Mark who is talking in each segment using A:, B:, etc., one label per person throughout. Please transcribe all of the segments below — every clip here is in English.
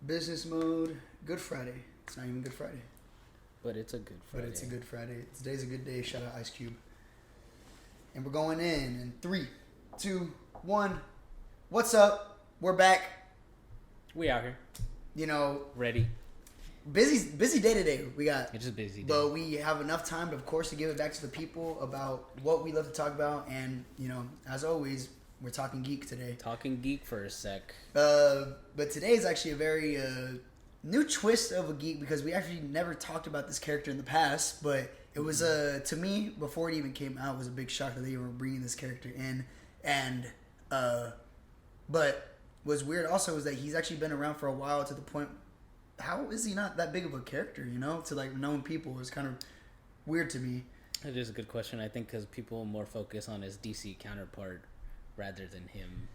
A: Business mode. Good Friday. It's not even Good Friday.
B: But it's a good Friday.
A: But it's a good Friday. Today's a good day. Shout out Ice Cube. And we're going in 3, 2, 1. What's up? We're back.
B: We out here.
A: You know,
B: ready.
A: Busy day today. We got.
B: It's just busy.
A: But we have enough time, of course, to give it back to the people about what we love to talk about. And you know, as always, we're talking geek today.
B: Talking geek for a sec.
A: But today is actually a very new twist of a geek because we actually never talked about this character in the past. But it was to me, before it even came out, it was a big shock that they were bringing this character in. And but what's weird also is that he's actually been around for a while to the point. How is he not that big of a character? You know, to like known people is kind of weird to me.
B: It is a good question. I think because people more focus on his DC counterpart rather than him,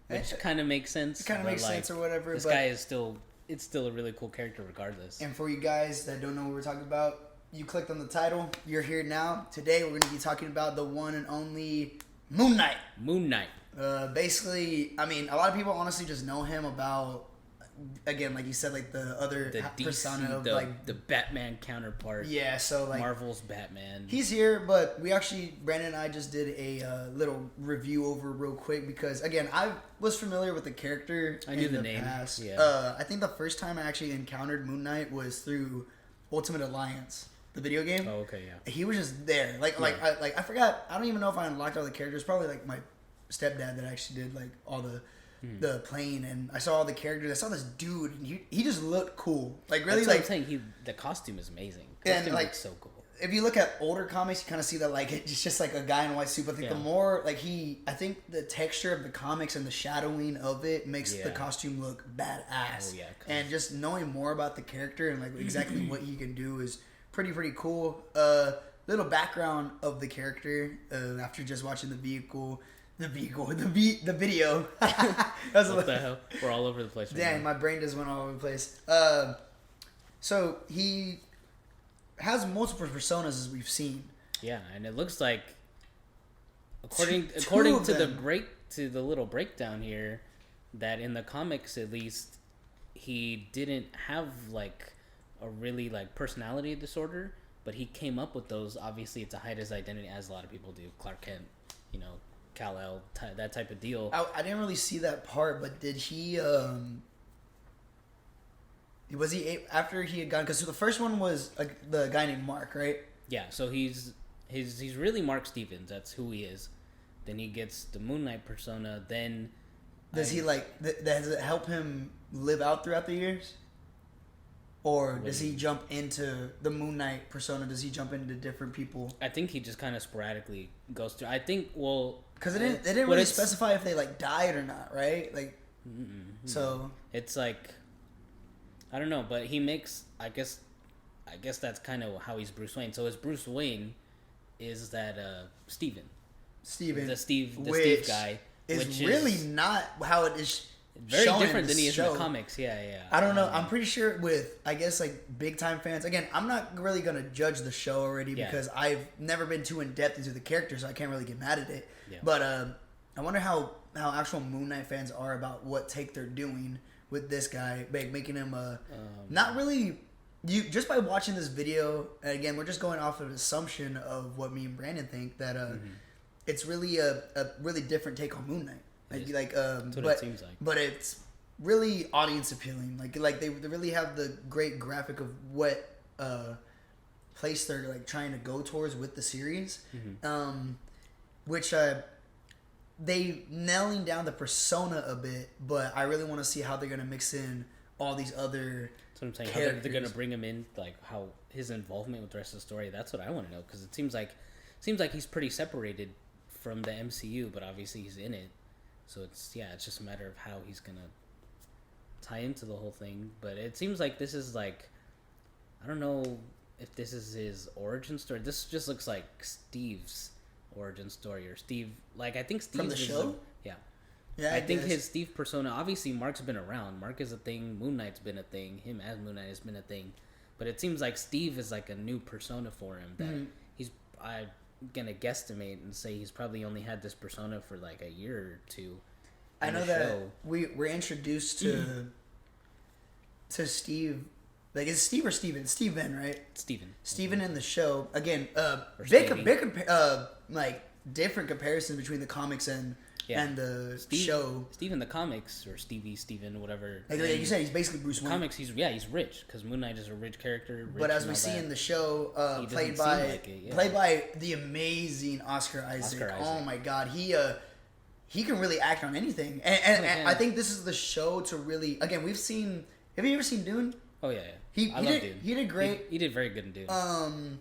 B: which kind of makes sense.
A: It kind of makes sense or whatever.
B: This guy is still. It's still a really cool character regardless.
A: And for you guys that don't know what we're talking about, you clicked on the title. You're here now. Today we're going to be talking about the one and only Moon Knight.
B: Moon Knight.
A: Basically, I mean, a lot of people honestly just know him about, again, like you said, like the other persona of like
B: the Batman counterpart.
A: Yeah, so like
B: Marvel's Batman.
A: He's here, but we actually, Brandon and I just did a little review over real quick because, again, I was familiar with the character.
B: I knew the name. Past.
A: Yeah. I think the first time I actually encountered Moon Knight was through Ultimate Alliance, the video game.
B: Oh, okay, yeah.
A: He was just there, I forgot. I don't even know if I unlocked all the characters. Probably like my stepdad that actually did like all the plane, and I saw all the characters. I saw this dude, and he just looked cool. Like really,
B: that's what
A: like
B: I'm saying. The costume is amazing.
A: And like
B: looks so cool.
A: If you look at older comics, you kind of see that like it's just like a guy in a white suit. But I think the more like I think the texture of the comics and the shadowing of it makes the costume look badass.
B: Oh yeah.
A: And just knowing more about the character and like exactly what he can do is pretty cool. Little background of the character after just watching the video. That's
B: what the hell? We're all over the place.
A: Dang, my brain just went all over the place. So he has multiple personas as we've seen.
B: Yeah, and it looks like according to the little breakdown here, that in the comics at least, he didn't have like a really like personality disorder, but he came up with those obviously to hide his identity, as a lot of people do. Clark Kent, you know, Kal-El, that type of deal.
A: I didn't really see that part, but did he? Was he after he had gone? Because the first one was the guy named Mark, right?
B: Yeah. So he's really Mark Stevens. That's who he is. Then he gets the Moon Knight persona. Then
A: does he like? Does it help him live out throughout the years? Or does he jump into the Moon Knight persona? Does he jump into different people?
B: I think he just kind of sporadically goes through. I think
A: because they didn't really specify if they like died or not, right? Like, so
B: it's like I don't know, but he makes I guess that's kind of how he's Bruce Wayne. So his Bruce Wayne is that Steven, the Steve guy,
A: which is really not how it is.
B: Very different than he is in the comics. Yeah.
A: I don't know. I'm pretty sure with, I guess, like big time fans. Again, I'm not really gonna judge the show already because I've never been too in depth into the character, so I can't really get mad at it. Yeah. But I wonder how actual Moon Knight fans are about what take they're doing with this guy, making him not really. You just by watching this video, and again, we're just going off of an assumption of what me and Brandon think that it's really a really different take on Moon Knight.
B: That's what it seems like.
A: But it's really audience appealing. Like they really have the great graphic of what place they're like trying to go towards with the series, which they nailing down the persona a bit. But I really want to see how they're gonna mix in all these other.
B: That's what I'm saying. How they're gonna bring him in, like how his involvement with the rest of the story. That's what I want to know because it seems like he's pretty separated from the MCU, but obviously he's in it. So it's just a matter of how he's gonna tie into the whole thing. But it seems like this is like, I don't know if this is his origin story. This just looks like Steve's origin story, or Steve. Like I think Steve
A: from the show.
B: Yeah. I think his Steve persona. Obviously, Mark's been around. Mark is a thing. Moon Knight's been a thing. Him as Moon Knight has been a thing. But it seems like Steve is like a new persona for him. That I'm gonna guesstimate and say he's probably only had this persona for like a year or two.
A: I know that we're introduced to to Steve. Like, is Steve or Steven? Steven, right?
B: Steven
A: in the show. Again, like, different comparisons between the comics and the show.
B: Steve in the comics, or Steven, whatever.
A: Like you said, he's basically Bruce Wayne.
B: Comics, he's rich, because Moon Knight is a rich character.
A: But as we see in the show, played by the amazing Oscar Isaac. Oh my God, he can really act on anything. And I think this is the show to really... Again, we've seen... Have you ever seen Dune?
B: Oh, yeah.
A: I love Dune. He did great.
B: He did very good in Dune.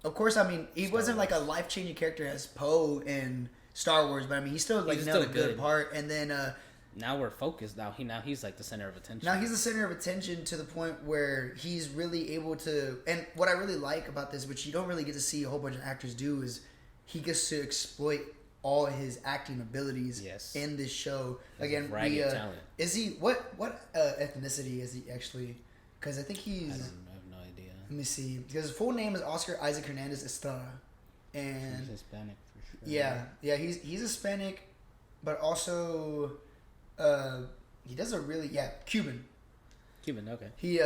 A: Of course, I mean, he wasn't like a life-changing character as Poe in Star Wars, but I mean, he still nailed a good part. And then...
B: now we're focused. Now he's like the center of attention.
A: Now he's the center of attention to the point where he's really able to... And what I really like about this, which you don't really get to see a whole bunch of actors do, is he gets to exploit all his acting abilities in this show. Again,
B: talent.
A: Is he... What ethnicity is he actually... Because I think he's...
B: I have no idea.
A: Let me see. Because his full name is Oscar Isaac Hernandez Estrada. And...
B: He's Hispanic for sure.
A: Yeah, he's Hispanic, but also... he does a really... Yeah, Cuban,
B: okay.
A: He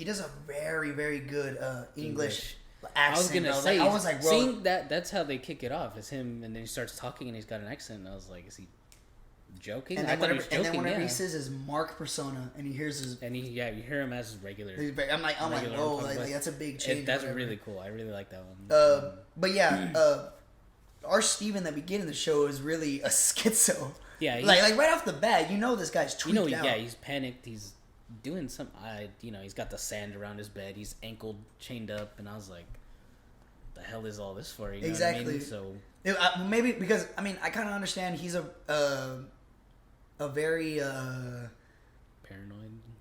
A: does a very, very good English accent.
B: I was gonna say,
A: I was like, bro,
B: seeing that's how they kick it off, is him, and then he starts talking and he's got an accent, and I was like, is he joking?
A: And then whenever he says his Mark persona, and he hears his,
B: and you hear him as his regular.
A: I'm like, whoa, like that's a big change.
B: That's really cool. I really like that one.
A: But yeah, our Steven that we get in the show is really a schizo.
B: Yeah,
A: like right off the bat, this guy's tweaked out.
B: Yeah, he's panicked. He's doing some. He's got the sand around his bed. He's ankle chained up, and I was like, "The hell is all this for?" You know
A: exactly.
B: What I mean? So
A: maybe because I kind of understand he's a very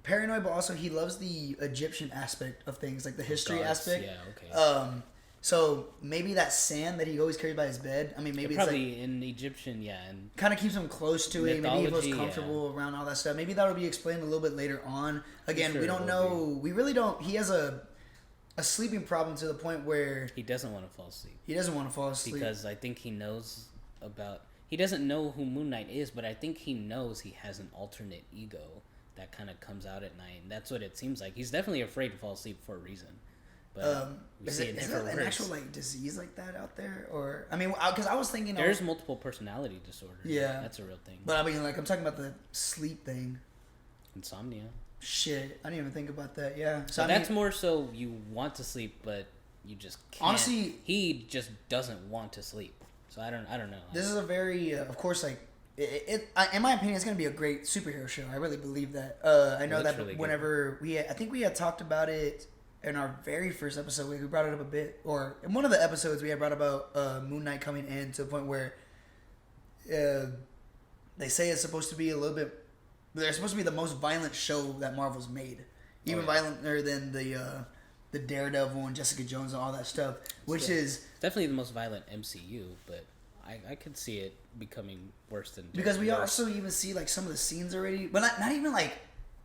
A: paranoid, but also he loves the Egyptian aspect of things, like the history aspect.
B: Yeah, okay.
A: So maybe that sand that he always carried by his bed. I mean, maybe it's
B: probably
A: like
B: in Egyptian, and
A: kind of keeps him close to it. Maybe he feels comfortable around all that stuff. Maybe that'll be explained a little bit later on. Again, we don't know. We really don't. He has a sleeping problem to the point where
B: he doesn't want to fall asleep.
A: He doesn't want to fall asleep
B: because I think he knows about. He doesn't know who Moon Knight is, but I think he knows he has an alternate ego that kind of comes out at night, and that's what it seems like. He's definitely afraid to fall asleep for a reason. But
A: is there an actual like disease like that out there, or I mean, because I was thinking
B: there's multiple personality disorders.
A: Yeah,
B: that's a real thing.
A: But I mean, like I'm talking about the sleep thing.
B: Insomnia.
A: Shit, I didn't even think about that. Yeah,
B: so that's more so you want to sleep, but you just can't.
A: Honestly,
B: he just doesn't want to sleep. So I don't know.
A: This is a very, of course, like in my opinion, it's gonna be a great superhero show. I really believe that. I know that really whenever I think we had talked about it. In our very first episode, we brought it up a bit, or in one of the episodes, we had brought about Moon Knight coming in to the point where they say it's supposed to be a little bit. They're supposed to be the most violent show that Marvel's made, even violenter than the Daredevil and Jessica Jones and all that stuff, which is
B: definitely the most violent MCU. But I could see it becoming worse than
A: because we also even see like some of the scenes already, but not even like.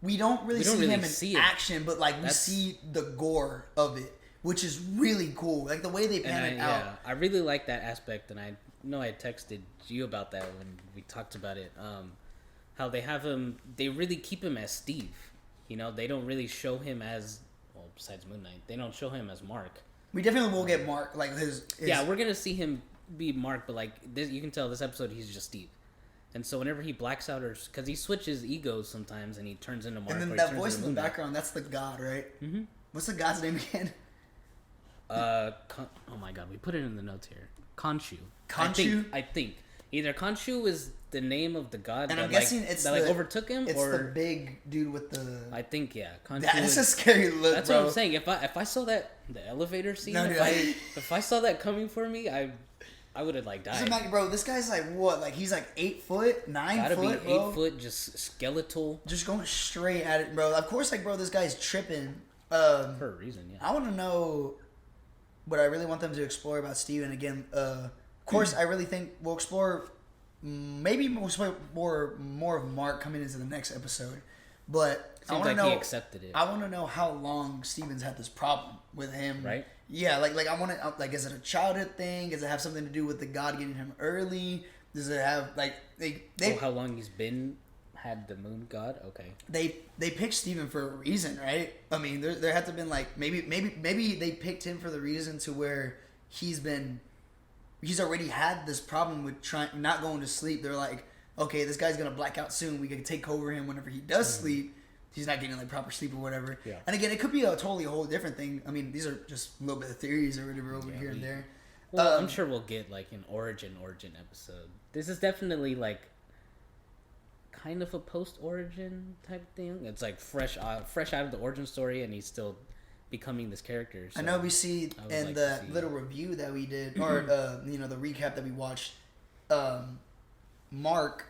A: We don't really see him in action, but like we see the gore of it, which is really cool. Like the way they pan it out.
B: Yeah, I really like that aspect, and I know I texted you about that when we talked about it. How they have him, they really keep him as Steve. They don't really show him as besides Moon Knight, they don't show him as Mark.
A: We definitely will get Mark, like his.
B: Yeah, we're gonna see him be Mark, but like this, you can tell this episode he's just Steve. And so whenever he blacks out, or because he switches egos sometimes, and he turns into Mark.
A: And then that voice in the background, that's the god, right? Mm-hmm. What's the god's name again?
B: Oh my god, we put it in the notes here. Khonshu. I think either Khonshu is the name of the god,
A: and I'm guessing it's
B: overtook him,
A: it's the big dude with the.
B: I think Khonshu.
A: That's a scary look.
B: That's
A: bro.
B: What I'm saying. If I saw the elevator scene, if I saw that coming for me, I would have died.
A: Imagine, bro, this guy's like what? Like he's like 8 foot, 9
B: Gotta
A: foot,
B: be 8 foot, just skeletal.
A: Just going straight at it, bro. Of course, bro, this guy's tripping.
B: For a reason, yeah.
A: I want to know what I really want them to explore about Steven again. Of course, I really think we'll explore. Maybe we'll explore more of Mark coming into the next episode, but
B: I want to know. He accepted it.
A: I want to know how long Steven's had this problem with him,
B: right?
A: Yeah, like I want to is it a childhood thing? Does it have something to do with the god getting him early? Does it have how
B: long he's been had the moon god. Okay.
A: They picked Steven for a reason, right? I mean, there had to have been like maybe they picked him for the reason to where he's already had this problem with not going to sleep. They're like, okay, this guy's gonna black out soon. We can take over him whenever he does sleep. He's not getting like proper sleep or whatever. Yeah. And again, it could be a whole different thing. I mean, these are just a little bit of theories or whatever over here and there.
B: Well, I'm sure we'll get like an origin episode. This is definitely like kind of a post-origin type thing. It's like fresh out of the origin story, and he's still becoming this character. So
A: I know we see in the little review that we did, or the recap that we watched. Mark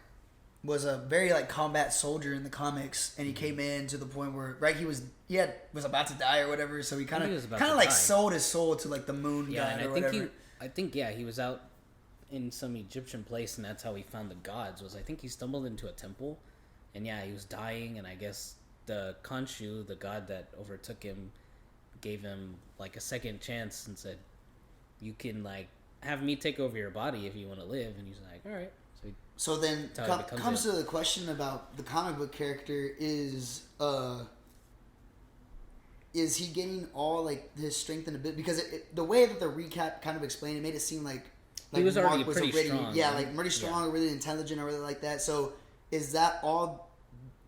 A: was a very like combat soldier in the comics, and he came in to the point where he was about to die or whatever. So he kind of like sold his soul to like the moon god or whatever.
B: I think he was out in some Egyptian place, and that's how he found the gods. I think he stumbled into a temple, and he was dying, and I guess the Khonshu, the god that overtook him, gave him like a second chance and said, "You can like have me take over your body if you want to live." And he's like, "All right."
A: So then comes to the question about the comic book character is he getting all like his strength in a bit? Because the way that the recap kind of explained it made it seem like
B: he was already pretty strong.
A: Yeah, like pretty strong, really intelligent, or really like that. So is that all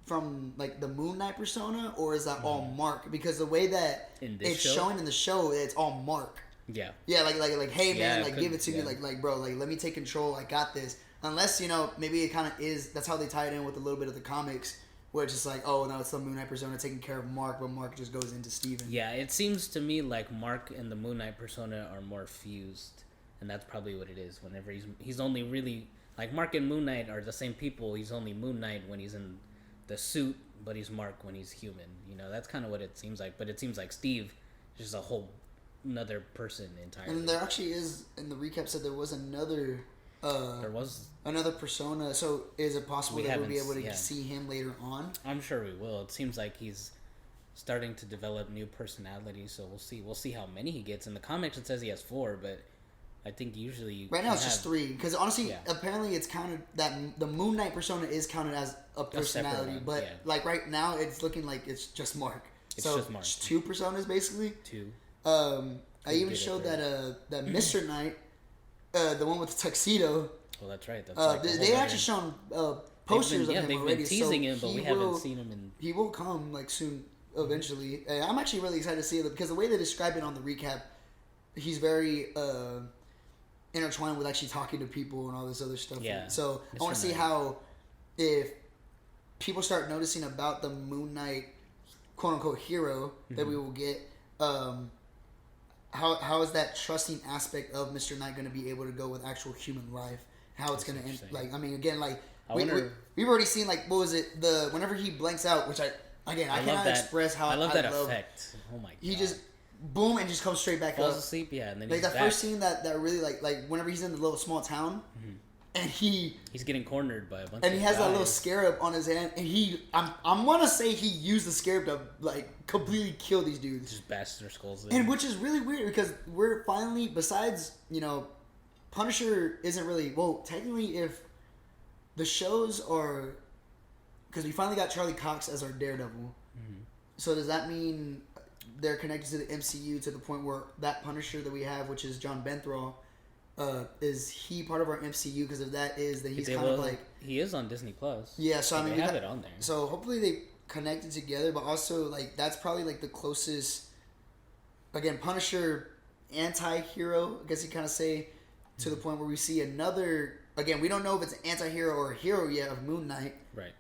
A: from like the Moon Knight persona, or is that all Mark? Because the way that it's showing in the show, it's all Mark.
B: Yeah.
A: Yeah, like hey man, like give it to me, like bro, like let me take control. I got this. Unless, maybe it kind of is, that's how they tie it in with a little bit of the comics, where it's just like, oh, no, it's the Moon Knight persona taking care of Mark, but Mark just goes into Steven.
B: Yeah, it seems to me like Mark and the Moon Knight persona are more fused, and that's probably what it is. Whenever he's only really, like Mark and Moon Knight are the same people, he's only Moon Knight when he's in the suit, but he's Mark when he's human. That's kind of what it seems like, but it seems like Steve is just a whole another person entirely.
A: And there actually is, in the recap said there was another...
B: there was
A: another persona, so is it possible that we'll be able to see him later on?
B: I'm sure we will. It seems like he's starting to develop new personalities, so we'll see how many he gets. In the comics it says he has 4, but I think usually
A: right now it's just 3, because honestly apparently it's counted that the Moon Knight persona is counted as a personality, but like right now it's looking like it's just Mark. It's just Mark. 2 personas basically.
B: 2.
A: I even showed that Mr. Knight, the one with the tuxedo.
B: Well, that's right. That's
A: they actually shown posters of him
B: they've
A: already.
B: Been teasing him, but we haven't seen him in.
A: He will come like soon, eventually. I'm actually really excited to see it because the way they describe it on the recap, he's very intertwined with actually talking to people and all this other stuff.
B: Yeah.
A: So I want to see how if people start noticing about the Moon Knight, quote unquote hero that we will get. How is that trusting aspect of Mr. Knight going to be able to go with actual human life? How it's going to end? Like, I mean, again, like we've already seen like what was it whenever he blanks out, which I cannot express how
B: I love that effect. Oh my god!
A: He just boom and just comes straight back
B: falls asleep. Yeah, and then
A: like that first scene that really like whenever he's in the little small town. And he's
B: getting cornered by a bunch.
A: And
B: he
A: has that little scarab on his hand, and I'm gonna say he used the scarab to like completely kill these dudes.
B: Just bash their skulls in.
A: And which is really weird because we're finally, besides Punisher isn't really technically if the shows are, because we finally got Charlie Cox as our Daredevil. So does that mean they're connected to the MCU to the point where that Punisher that we have, which is John Benthral, is he part of our MCU? Because if that is, then he's kind of like...
B: He is on Disney Plus.
A: Yeah, so I mean...
B: They have it on there.
A: So hopefully they connect it together, but also, like, that's probably, like, the closest... Again, Punisher anti-hero, I guess you kind of say, to the point where we see another... Again, we don't know if it's an anti-hero or a hero yet of Moon Knight.
B: Right.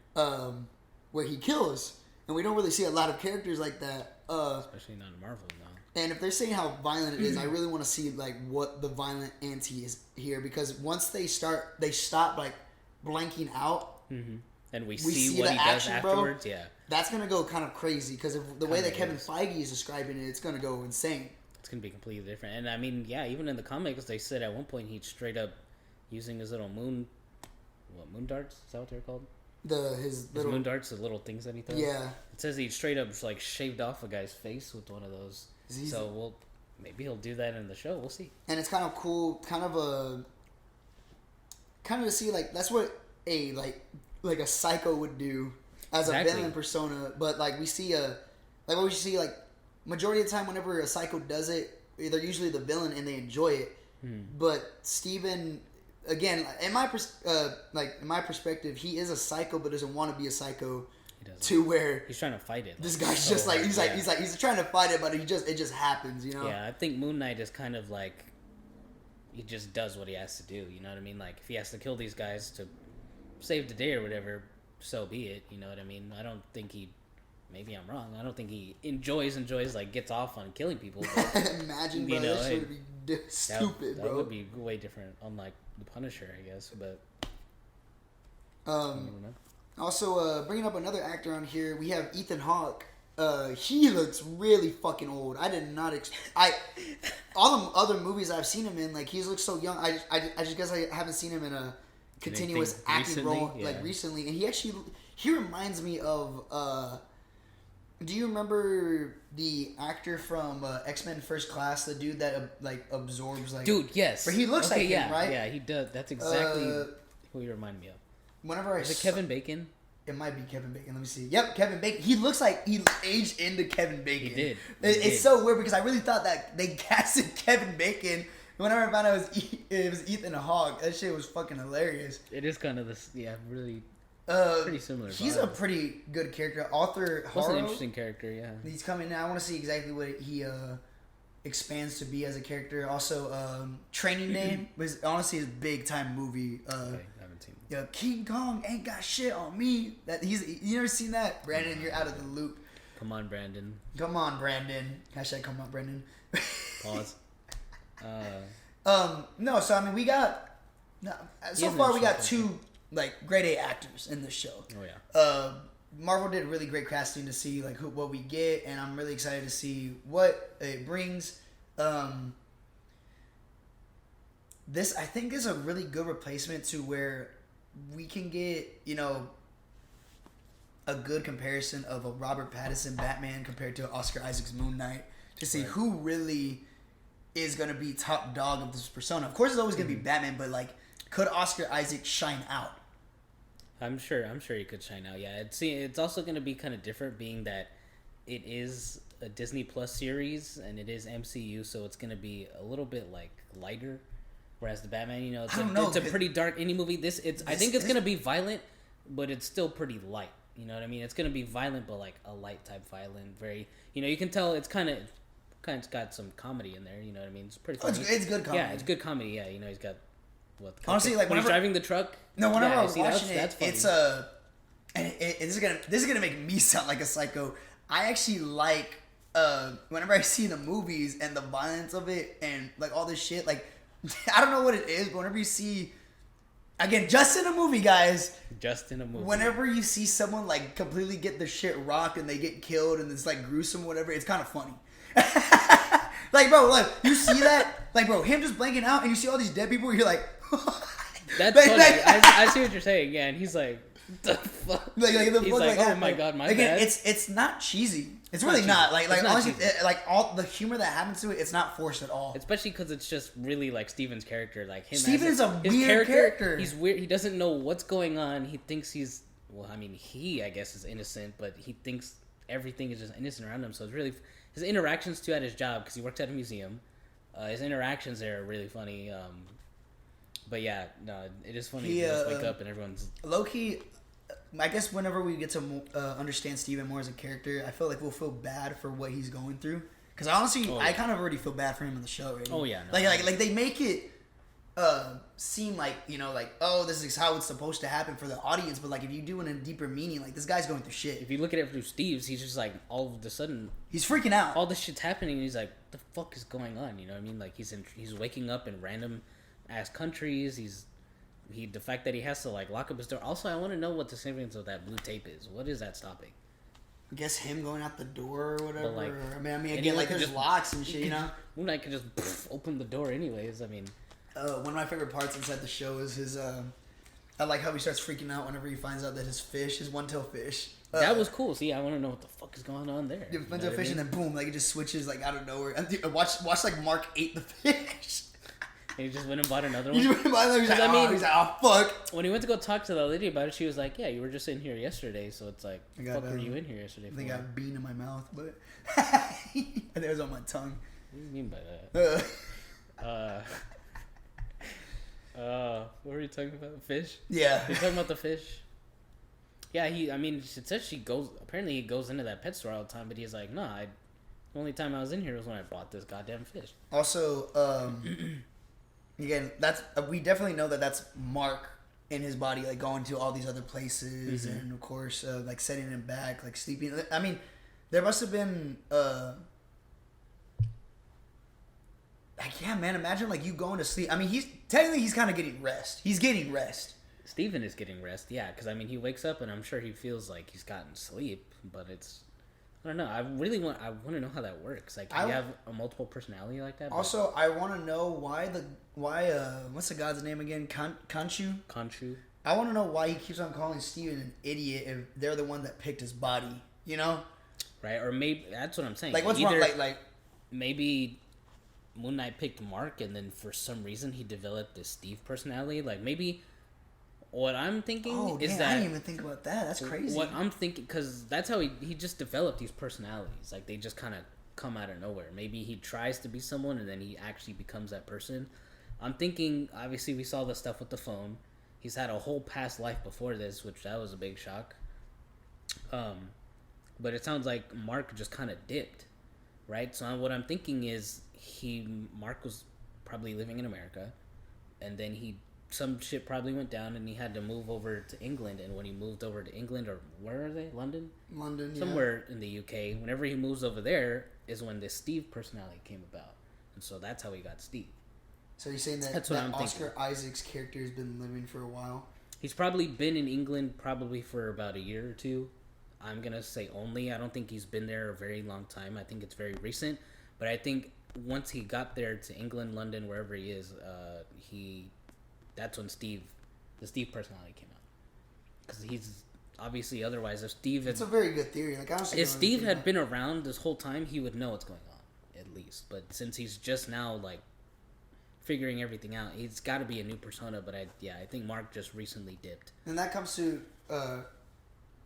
A: Where he kills. And we don't really see a lot of characters like that.
B: Especially not in Marvel, no.
A: And if they're saying how violent it is, I really want to see like what the violent anti is here, because once they stop like blanking out,
B: and we see what he does afterwards.
A: Bro, that's gonna go kind of crazy because the way that Kevin Feige is describing it, it's gonna go insane.
B: It's gonna be completely different. And I mean, even in the comics, they said at one point he'd straight up using his little moon darts. Is that what they're called?
A: His little
B: moon darts, the little things that he throws.
A: Yeah.
B: It says he straight up like shaved off a guy's face with one of those. So maybe he'll do that in the show. We'll see.
A: And it's kind of cool, kind of to see like that's what a like like a psycho would do as a villain persona, but like what we see like majority of the time whenever a psycho does it, they're usually the villain and they enjoy it. But Steven, again, in my perspective, he is a psycho but doesn't want to be a psycho. To where
B: he's trying to fight it.
A: This guy's just like he's trying to fight it, but it just happens, you know.
B: Yeah, I think Moon Knight is kind of like he just does what he has to do. You know what I mean? Like if he has to kill these guys to save the day or whatever, so be it. You know what I mean? I don't think he. Maybe I'm wrong. I don't think he enjoys like gets off on killing people. But,
A: imagine, bro, that shit would be stupid, bro.
B: That would be way different, unlike the Punisher, I guess. But
A: also, bringing up another actor on here, we have Ethan Hawke. He looks really fucking old. I did not all the other movies I've seen him in, like he looks so young. I just guess I haven't seen him in a continuous acting role like recently. And he reminds me of. Do you remember the actor from X-Men First Class, the dude that absorbs like?
B: Dude, yes.
A: But he looks like him, right?
B: Yeah, he does. That's exactly who you remind me of.
A: Whenever
B: Is it Kevin Bacon?
A: It might be Kevin Bacon. Let me see. Yep, Kevin Bacon. He looks like he aged into Kevin Bacon.
B: He did.
A: It's so weird because I really thought that they casted Kevin Bacon. Whenever I found out it was Ethan Hawke, that shit was fucking hilarious.
B: It is kind of this, really. Pretty similar.
A: He's a pretty good character. Arthur Harrow.
B: That's an interesting character, yeah.
A: He's coming now. I want to see exactly what he expands to be as a character. Also, Training Day was honestly his big time movie.
B: Okay, I haven't seen it.
A: Yeah, King Kong ain't got shit on me. You never seen that, Brandon? You're out of the loop.
B: Come on, Brandon.
A: Come on, Brandon. Hashtag come on, Brandon.
B: Pause.
A: No. So I mean, we got so far we got two like grade A actors in this show.
B: Oh yeah.
A: Marvel did really great casting to see like what we get, and I'm really excited to see what it brings. This I think is a really good replacement to where we can get a good comparison of a Robert Pattinson Batman compared to Oscar Isaac's Moon Knight to see who really is going to be top dog of this persona. Of course, it's always going to be Batman, but like, could Oscar Isaac shine out?
B: I'm sure he could shine out. Yeah, it's also going to be kind of different, being that it is a Disney Plus series and it is MCU, so it's going to be a little bit like lighter. Whereas the Batman, it's a pretty dark indie movie. I think it's going to be violent, but it's still pretty light. You know what I mean? It's going to be violent, but like a light type violent. Very, you can tell it's kind of got some comedy in there. You know what I mean? It's pretty funny.
A: It's good comedy.
B: Yeah, it's good comedy. Yeah, he's got
A: honestly like
B: when he's driving the truck.
A: No, whenever I was watching it, it's this is gonna make me sound like a psycho. I actually like whenever I see the movies and the violence of it and like all this shit. Like I don't know what it is, but whenever you see. Again, just in a movie, guys.
B: Just in a movie.
A: Whenever you see someone like completely get the shit rocked and they get killed and it's like gruesome or whatever, it's kind of funny. Like, bro, like you see that, like, bro, him just blanking out and you see all these dead people. You're like,
B: that's funny. I see what you're saying. Yeah, and he's like, the fuck.
A: He's
B: like, oh my god, my bad.
A: It's not cheesy. It's really not. Like honestly, like all the humor that happens to it, it's not forced at all.
B: Especially because it's just really like Steven's character. Like him.
A: Steven is a weird character.
B: He's weird. He doesn't know what's going on. He thinks I guess is innocent, but he thinks everything is just innocent around him. So it's really his interactions too at his job, because he works at a museum. His interactions there are really funny. But yeah, no, it is funny. You just wake up and everyone's
A: low key. I guess whenever we get to understand Steven more as a character, I feel like we'll feel bad for what he's going through. Because honestly, I kind of already feel bad for him in the show already.
B: Oh yeah, no,
A: like they make it seem like oh, this is how it's supposed to happen for the audience. But like if you do it in a deeper meaning, like this guy's going through shit.
B: If you look at it through Steve's, he's just like all of a sudden
A: he's freaking out.
B: All this shit's happening, and he's like, "What the fuck is going on?" You know what I mean? Like he's waking up in random ass countries. The fact that he has to like lock up his door. Also, I want to know what the significance of that blue tape is. What is that stopping?
A: I guess him going out the door or whatever.
B: Like,
A: I mean, again, like there's locks and shit,
B: Moon Knight could just open the door anyways. I mean,
A: one of my favorite parts inside the show is his. I like how he starts freaking out whenever he finds out that his one-tailed fish.
B: That was cool. See, I want to know what the fuck is going on there.
A: Yeah, one-tailed fish, and then boom, like it just switches like out of nowhere. Watch like Mark ate the fish.
B: he just went and bought another one.
A: He just went and bought another one. He's like, oh, fuck.
B: When he went to go talk to the lady about it, she was like, yeah, you were just in here yesterday. So it's like, fuck were you in here yesterday for?
A: I think I got a bean in my mouth, but I think it was on my tongue.
B: What do you mean by that? What were you talking about? Fish?
A: Yeah.
B: You're talking about the fish? Yeah, it says apparently he goes into that pet store all the time, but he's like, nah, the only time I was in here was when I bought this goddamn fish.
A: Also, again, we definitely know that's Mark in his body, like going to all these other places, and of course, like setting him back, like sleeping. I mean, there must have been, like, yeah, man, imagine like you going to sleep. I mean, he's kind of getting rest. He's getting rest.
B: Steven is getting rest, yeah, because I mean, he wakes up and I'm sure he feels like he's gotten sleep, but I don't know. I want to know how that works. Like, do you have a multiple personality like that?
A: Also, I want to know why what's the god's name again? Khonshu?
B: Khonshu.
A: I want to know why he keeps on calling Steven an idiot if they're the one that picked his body, you know?
B: Right, or maybe, that's what I'm saying.
A: Like, what's wrong? Like,
B: maybe Moon Knight picked Mark and then for some reason he developed this Steve personality. Like, maybe... What I'm thinking is that...
A: I didn't even think about that. That's crazy.
B: What I'm thinking... Because that's how he just developed these personalities. Like, they just kind of come out of nowhere. Maybe he tries to be someone and then he actually becomes that person. I'm thinking... Obviously, we saw the stuff with the phone. He's had a whole past life before this, which that was a big shock. But it sounds like Mark just kind of dipped. Right? So what I'm thinking is... Mark was probably living in America. And then some shit probably went down and he had to move over to England, and when he moved over to England, or where are they? London, somewhere in the UK, whenever he moves over there is when this Steve personality came about, and so that's how he got Steve.
A: So you're saying that Oscar Isaac's character has been living for a while?
B: He's probably been in England probably for about a year or two. I'm gonna say only. I don't think he's been there a very long time. I think it's very recent, but I think once he got there to England, London, wherever he is, that's when the Steve personality came out. Because he's obviously, otherwise, if Steve had...
A: It's a very good theory. Like, honestly,
B: if Steve had been around this whole time, he would know what's going on, at least. But since he's just now, like, figuring everything out, he's got to be a new persona. But I think Mark just recently dipped.
A: And that comes to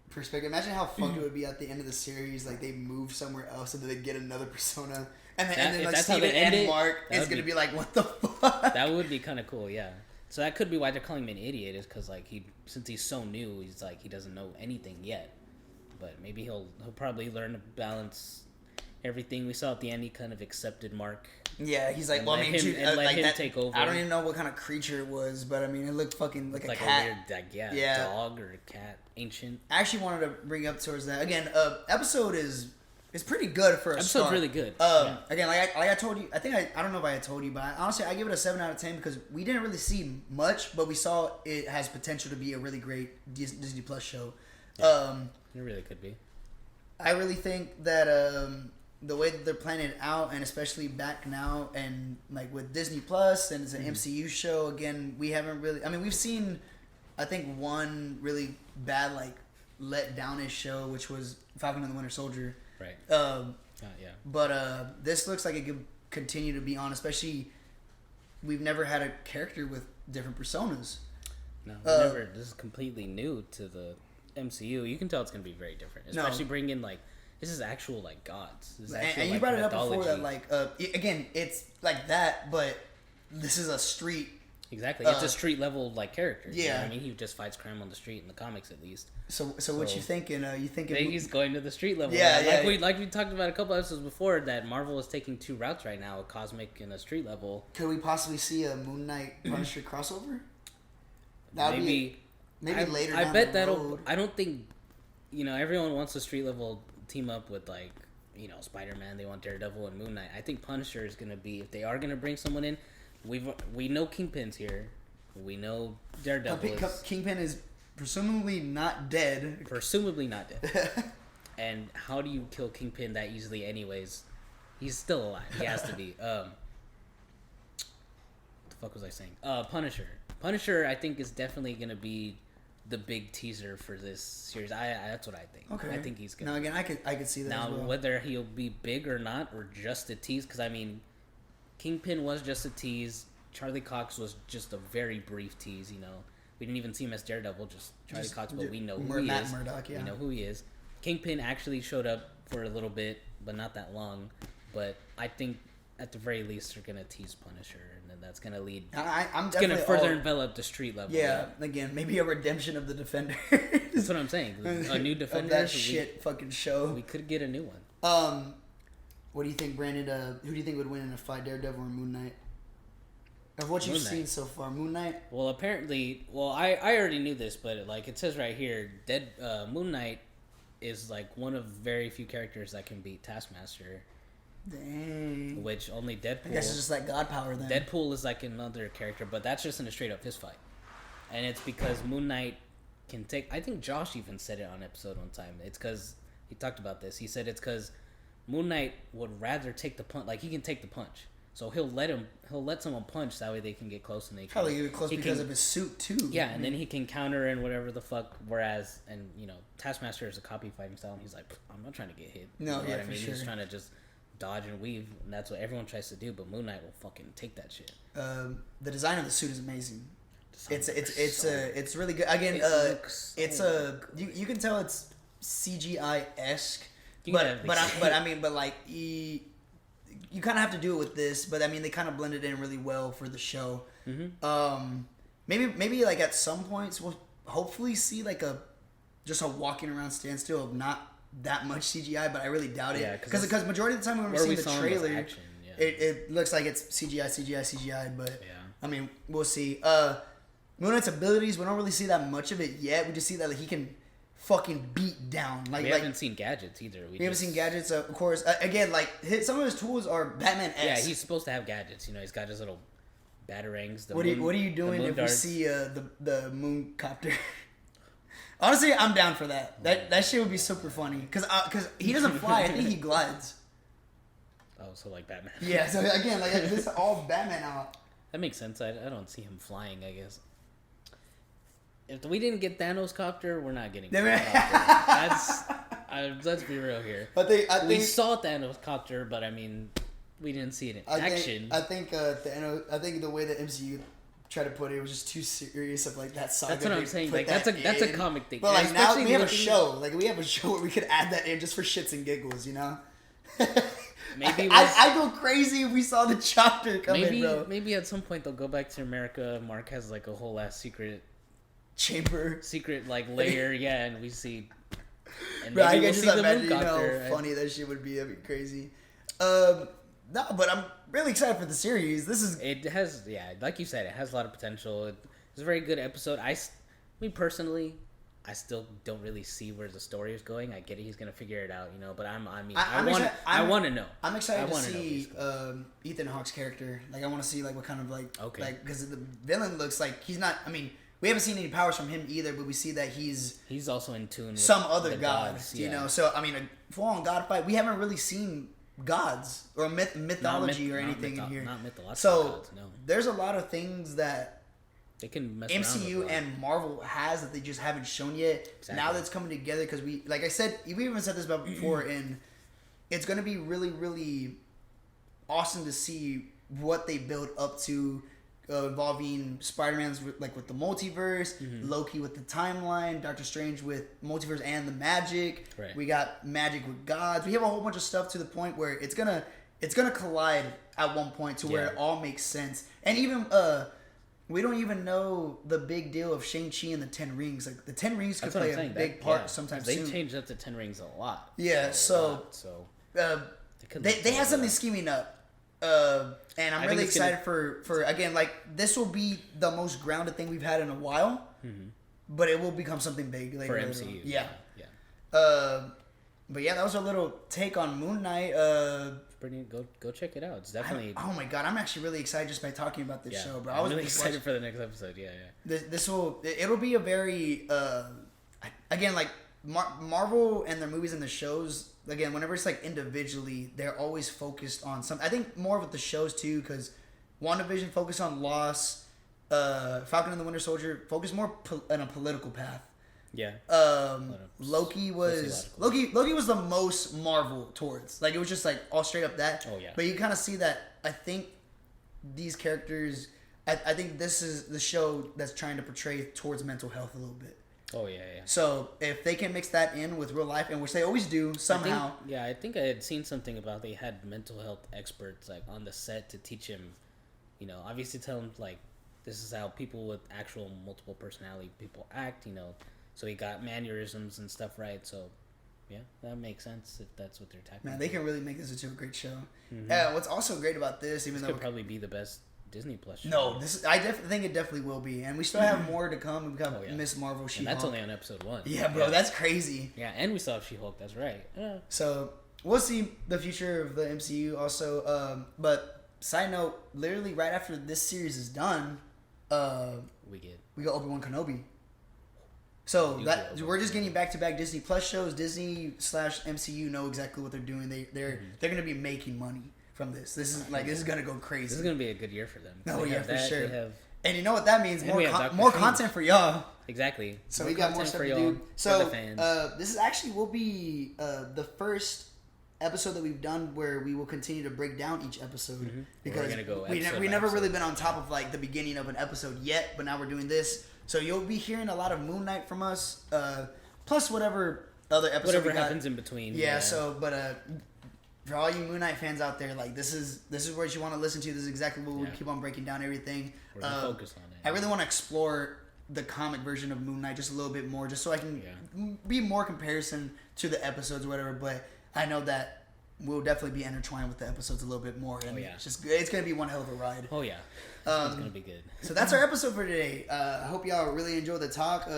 A: perspective. Imagine how fucked it would be at the end of the series. Like, they move somewhere else and then they get another persona. And then like, Steven and Mark is going to be like, what the fuck?
B: That would be kind of cool, yeah. So that could be why they're calling him an idiot, is because like since he's so new, he's like he doesn't know anything yet. But maybe he'll probably learn to balance everything. We saw at the end he kind of accepted Mark.
A: Yeah, he's like,
B: let him take over.
A: I don't even know what kind of creature it was, but I mean, it looked fucking like a cat.
B: A weird, dog or a cat, ancient.
A: I actually wanted to bring up towards that again. Episode is pretty good for a start.
B: Episode's really good.
A: Again, like I told you, I don't know if I had told you, but honestly, I give it a 7 out of 10 because we didn't really see much, but we saw it has potential to be a really great Disney Plus show.
B: Yeah, it really could be.
A: I really think that the way that they're planning it out, and especially back now, and like with Disney Plus, and it's an MCU show. Again, we haven't really. I mean, we've seen, I think, one really bad like let downish show, which was Falcon and the Winter Soldier.
B: Right.
A: Yeah. But this looks like it could continue to be on, especially we've never had a character with different personas.
B: No, never. This is completely new to the MCU. You can tell it's going to be very different, especially bringing in like this is actual like gods.
A: And you brought it up before that like again it's like that, but this is a street.
B: Exactly, it's a street level like character.
A: Yeah,
B: you know what I mean, he just fights crime on the street in the comics at least.
A: So what you thinking? You thinking
B: he's going to the street level?
A: Yeah,
B: like we talked about a couple episodes before that Marvel is taking 2 routes right now: a cosmic and a street level.
A: Could we possibly see a Moon Knight Punisher crossover?
B: Maybe
A: later.
B: I bet that'll. I don't think everyone wants a street level team up with like Spider-Man. They want Daredevil and Moon Knight. I think Punisher is gonna be, if they are gonna bring someone in. We know Kingpin's here. We know Daredevil
A: Kingpin is presumably not dead.
B: And how do you kill Kingpin that easily anyways? He's still alive. He has to be. What the fuck was I saying? Punisher, I think, is definitely going to be the big teaser for this series. That's what I think.
A: Okay.
B: I think he's going
A: to... Now, again, I could see that
B: now,
A: as well.
B: Whether he'll be big or not, or just a tease, because, I mean... Kingpin was just a tease. Charlie Cox was just a very brief tease. We didn't even see him as Daredevil, just Charlie Cox, but we know who he is.
A: Murdock, yeah.
B: We know who he is. Kingpin actually showed up for a little bit, but not that long. But I think at the very least they're gonna tease Punisher, and then that's gonna lead. It's gonna further envelop the street level.
A: Yeah, again, maybe a redemption of the Defender.
B: That's what I'm saying. A new Defender.
A: That fucking show.
B: We could get a new one.
A: What do you think, Brandon? Who do you think would win in a fight, Daredevil or Moon Knight? Of what you've seen so far, Moon Knight.
B: Well, apparently, I already knew this, but it says right here, Moon Knight is like one of very few characters that can beat Taskmaster.
A: Dang.
B: Which only Deadpool.
A: I guess it's just like God power then.
B: Deadpool is like another character, but that's just in a straight up fist fight, and it's because Moon Knight can take. I think Josh even said it on episode one time. It's because he talked about this. He said it's because Moon Knight would rather take the punch. Like he can take the punch. So he'll let someone punch, that way they can get close and they can
A: probably get close because of his suit too.
B: Yeah, and then he can counter and whatever the fuck. Whereas, Taskmaster is a copy fighting style, and he's like, I'm not trying to get hit.
A: No, you know what I mean?
B: Sure. He's trying to just dodge and weave, and that's what everyone tries to do. But Moon Knight will fucking take that shit.
A: The design of the suit is amazing. It's really good. Again, you can tell it's CGI-esque, you kind of have to do it with this, but I mean, they kind of blended in really well for the show. Mm-hmm. Maybe like at some points we'll hopefully see like just a walking around standstill of not that much CGI, but I really doubt it. Because majority of the time when we're seeing the trailer, it looks like it's CGI. But I mean, we'll see. Moon Knight's abilities, we don't really see that much of it yet. We just see that he can fucking beat down.
B: We haven't seen gadgets either.
A: We haven't seen gadgets, of course. Again, some of his tools are Batman-esque.
B: Yeah, he's supposed to have gadgets. He's got his little batarangs.
A: What are you doing if darts. We see the moon copter? Honestly, I'm down for that. That shit would be super funny. Because he doesn't fly. I think he glides.
B: Oh, so like Batman.
A: Yeah, so again, this is all Batman out.
B: That makes sense. I don't see him flying, I guess. If we didn't get Thanos copter, we're not getting Thanos copter. Let's be real here. I think we saw Thanos copter, but I mean, we didn't see it in action.
A: I think the way the MCU tried to put it was just too serious of like that saga.
B: That's what I'm saying. Like that's a comic thing.
A: But like now we have a show. Like we have a show where we could add that in just for shits and giggles, Maybe I'd go crazy if we saw the chopper coming, bro.
B: Maybe at some point they'll go back to America. Mark has like a whole ass secret layer, and we see. And
A: bro, I can just imagine how funny that shit would be. That'd be crazy. No, but I'm really excited for the series.
B: It has, like you said, it has a lot of potential. It's a very good episode. Me personally, I still don't really see where the story is going. I get it, he's gonna figure it out, but I want to know.
A: I'm excited to see Ethan Hawke's character. Like, I want to see what kind of because the villain looks like he's not. I mean, we haven't seen any powers from him either, but we see that he's
B: also in tune with
A: some other gods, So I mean, a full-on god fight. We haven't really seen gods or mythology or anything in here.
B: Not mythological.
A: So
B: gods, no.
A: There's a lot of things that
B: they can mess
A: MCU and Marvel has that they just haven't shown yet. Exactly. Now that's coming together because like I said, we even said this about before, and it's going to be really, really awesome to see what they build up to. Involving Spider-Man's with the multiverse, Loki with the timeline, Doctor Strange with multiverse and the magic.
B: Right.
A: We got magic with gods. We have a whole bunch of stuff to the point where it's gonna collide at one point to where it all makes sense. And even we don't even know the big deal of Shang-Chi and the 10 Rings. Like the 10 Rings could play a big part sometime soon.
B: They changed up the 10 Rings a lot.
A: Yeah, they have something scheming up. And I'm really excited for again, this will be the most grounded thing we've had in a while, but it will become something big later.
B: For MCU.
A: Yeah. But yeah, that was our little take on Moon Knight.
B: Go check it out. It's definitely.
A: Oh my god, I'm actually really excited just by talking about this show, bro.
B: I was really excited for the next episode. Yeah.
A: It'll be a very again Marvel and their movies and the shows. Again, whenever it's individually, they're always focused on something. I think more with the shows too, because WandaVision focused on loss. Falcon and the Winter Soldier focused more on a political path.
B: Yeah.
A: Loki was the most Marvel towards. It was just all straight up that.
B: Oh yeah.
A: But you kind of see that. I think these characters I think this is the show that's trying to portray towards mental health a little bit.
B: Oh yeah.
A: So if they can mix that in with real life, and which they always do somehow.
B: I think I had seen something about they had mental health experts like on the set to teach him, obviously tell him like this is how people with actual multiple personality people act, So he got mannerisms and stuff right. So yeah, that makes sense if that's what they're tackling.
A: Man, they can really make this into a great show. Mm-hmm. What's also great about this, even though
B: could probably be the best Disney Plus show.
A: No, I think it definitely will be, and we still have more to come. We've got Miss Marvel, She-Hulk.
B: And that's only on episode 1.
A: Yeah, bro, that's crazy.
B: Yeah, and we still have She-Hulk. That's right. Yeah.
A: So we'll see the future of the MCU also. But side note, literally right after this series is done, we got Obi-Wan Kenobi. So we're just getting back-to-back Disney Plus shows. Disney/MCU know exactly what they're doing. They're gonna be making money from this. This is gonna go crazy.
B: This is gonna be a good year for them.
A: Oh yeah, for sure. And you know what that means? More content for y'all.
B: Exactly.
A: So we got more stuff to do. So this is actually will be the first episode that we've done where we will continue to break down each episode because we never really been on top of like the beginning of an episode yet, but now we're doing this. So you'll be hearing a lot of Moon Knight from us, plus whatever other episode
B: whatever happens in between.
A: Yeah. So, but for all you Moon Knight fans out there, like this is what you want to listen to. This is exactly what we keep on breaking down everything.
B: We're gonna focus on it.
A: I really want to explore the comic version of Moon Knight just a little bit more, just so I can be more comparison to the episodes or whatever. But I know that we'll definitely be intertwined with the episodes a little bit more, and it's gonna be one hell of a ride.
B: Oh yeah, it's gonna be good.
A: So that's our episode for today. I hope y'all really enjoyed the talk.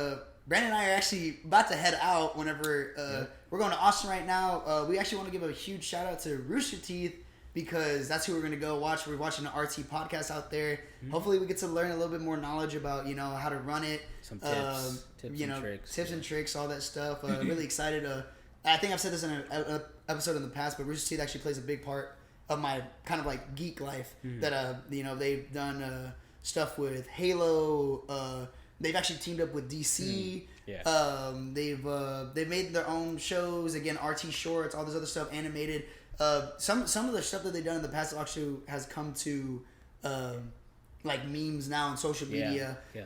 A: Brandon and I are actually about to head out whenever we're going to Austin right now. We actually want to give a huge shout out to Rooster Teeth because that's who we're going to go watch. We're watching the RT podcast out there. Mm-hmm. Hopefully we get to learn a little bit more knowledge about, how to run it.
B: Some tips and tricks.
A: Tips and tricks, all that stuff. Really excited. I think I've said this in an episode in the past, but Rooster Teeth actually plays a big part of my kind of like geek life. Mm-hmm. That, they've done stuff with Halo. They've actually teamed up with DC. Yeah. They've made their own shows. Again, RT Shorts, all this other stuff, animated. Some of the stuff that they've done in the past actually has come to like memes now on social media. Yeah.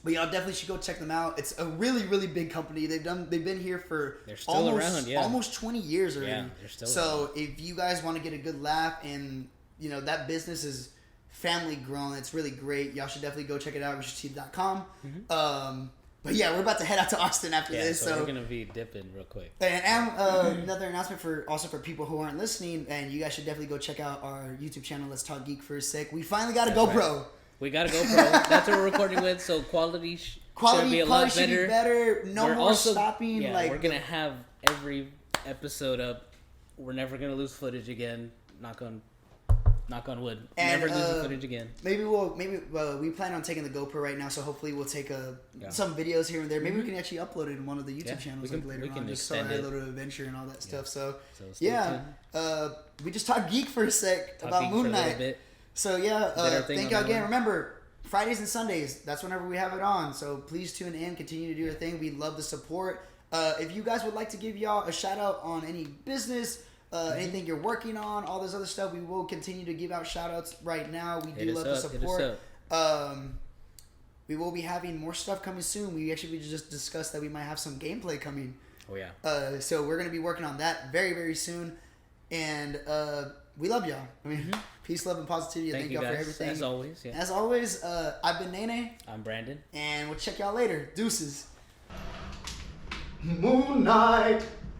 A: But y'all definitely should go check them out. It's a really, really big company. They've been here for almost 20 years already. Yeah, they're still around. If you guys want to get a good laugh and that business is family grown, it's really great. Y'all should definitely go check it out, roosterteeth.com. Mm-hmm. But yeah, we're about to head out to Austin after this.
B: So we're gonna be dipping real quick.
A: And another announcement for people who aren't listening, and you guys should definitely go check out our YouTube channel. Let's Talk Geek for a sec. We finally got a GoPro. Right.
B: We got a GoPro. That's what we're recording with. So quality should be a lot better.
A: No more stopping.
B: Yeah, we're gonna have every episode up. We're never gonna lose footage again. Knock on wood. And, never losing footage again.
A: Maybe we plan on taking the GoPro right now, so hopefully we'll take some videos here and there. Maybe we can actually upload it in one of the YouTube channels later on, just so I had a little adventure and all that stuff. So we just talked geek for a sec about Moon Knight. So thank y'all again. Remember, Fridays and Sundays, that's whenever we have it on. So please tune in, continue to do your thing. We love the support. If you guys would like to give y'all a shout out on any business, anything you're working on, all this other stuff, we will continue to give out shout outs right now. We do love the support. We will be having more stuff coming soon. We just discussed that we might have some gameplay coming.
B: Oh yeah.
A: So we're going to be working on that very, very soon. And we love y'all. I mean, peace, love, and positivity. Thank y'all for everything.
B: As always. Yeah.
A: As always, I've been Nene.
B: I'm Brandon.
A: And we'll check y'all later. Deuces. Moon Knight.